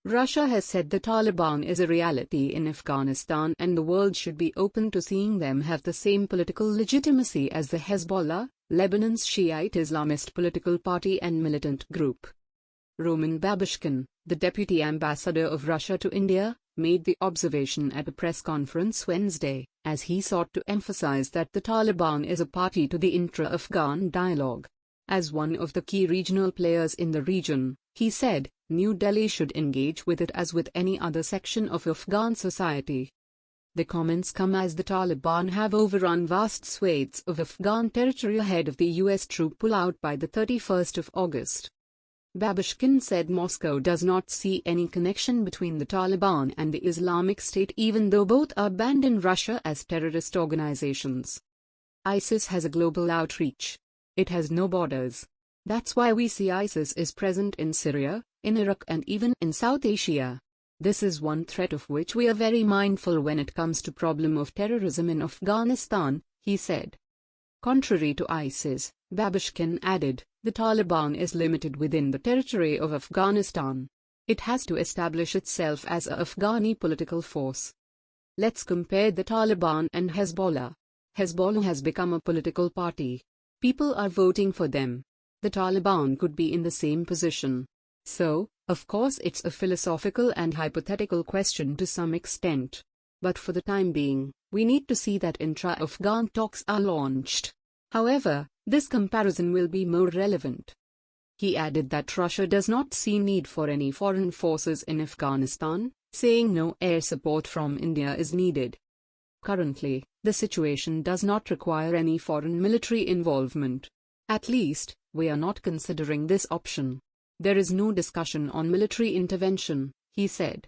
Russia has said the Taliban is a reality in Afghanistan and the world should be open to seeing them have the same political legitimacy as the Hezbollah, Lebanon's Shiite Islamist political party and militant group. Roman Babushkin, the deputy ambassador of Russia to India, made the observation at a press conference Wednesday, as he sought to emphasize that the Taliban is a party to the intra-Afghan dialogue. As one of the key regional players in the region, he said, New Delhi should engage with it as with any other section of Afghan society. The comments come as the Taliban have overrun vast swathes of Afghan territory ahead of the US troop pullout by the 31st of August. Babushkin said Moscow does not see any connection between the Taliban and the Islamic State even though both are banned in Russia as terrorist organizations. ISIS has a global outreach. It has no borders. That's why we see ISIS is present in Syria, in Iraq and even in South Asia. This is one threat of which we are very mindful when it comes to problem of terrorism in Afghanistan, he said. Contrary to ISIS, Babushkin added, the Taliban is limited within the territory of Afghanistan. It has to establish itself as a Afghani political force. Let's compare the Taliban and Hezbollah. Hezbollah has become a political party. People are voting for them. The Taliban could be in the same position. So, of course it's a philosophical and hypothetical question to some extent. But for the time being, we need to see that intra-Afghan talks are launched. However, this comparison will be more relevant. He added that Russia does not see need for any foreign forces in Afghanistan, saying no air support from India is needed. Currently, the situation does not require any foreign military involvement. At least, we are not considering this option. There is no discussion on military intervention, he said.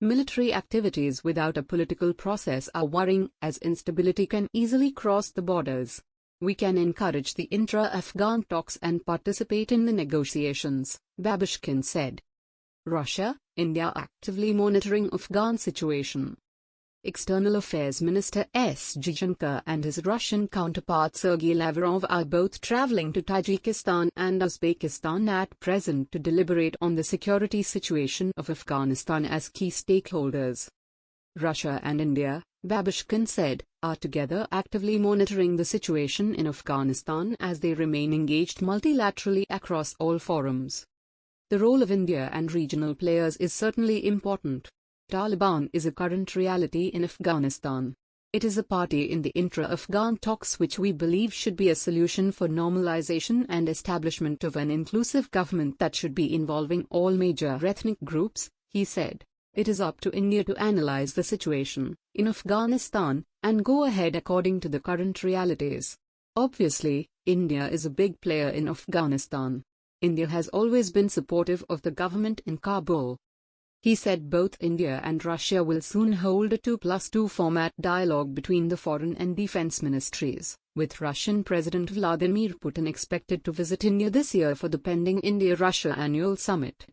Military activities without a political process are worrying as instability can easily cross the borders. We can encourage the intra-Afghan talks and participate in the negotiations, Babushkin said. Russia, India actively monitoring Afghan situation. External Affairs Minister S. Jaishankar and his Russian counterpart Sergei Lavrov are both traveling to Tajikistan and Uzbekistan at present to deliberate on the security situation of Afghanistan as key stakeholders. Russia and India, Babushkin said, are together actively monitoring the situation in Afghanistan as they remain engaged multilaterally across all forums. The role of India and regional players is certainly important. Taliban is a current reality in Afghanistan. It is a party in the intra-Afghan talks which we believe should be a solution for normalization and establishment of an inclusive government that should be involving all major ethnic groups, he said. It is up to India to analyze the situation in Afghanistan and go ahead according to the current realities. Obviously, India is a big player in Afghanistan. India has always been supportive of the government in Kabul. He said both India and Russia will soon hold a 2+2 format dialogue between the foreign and defense ministries, with Russian President Vladimir Putin expected to visit India this year for the pending India-Russia annual summit.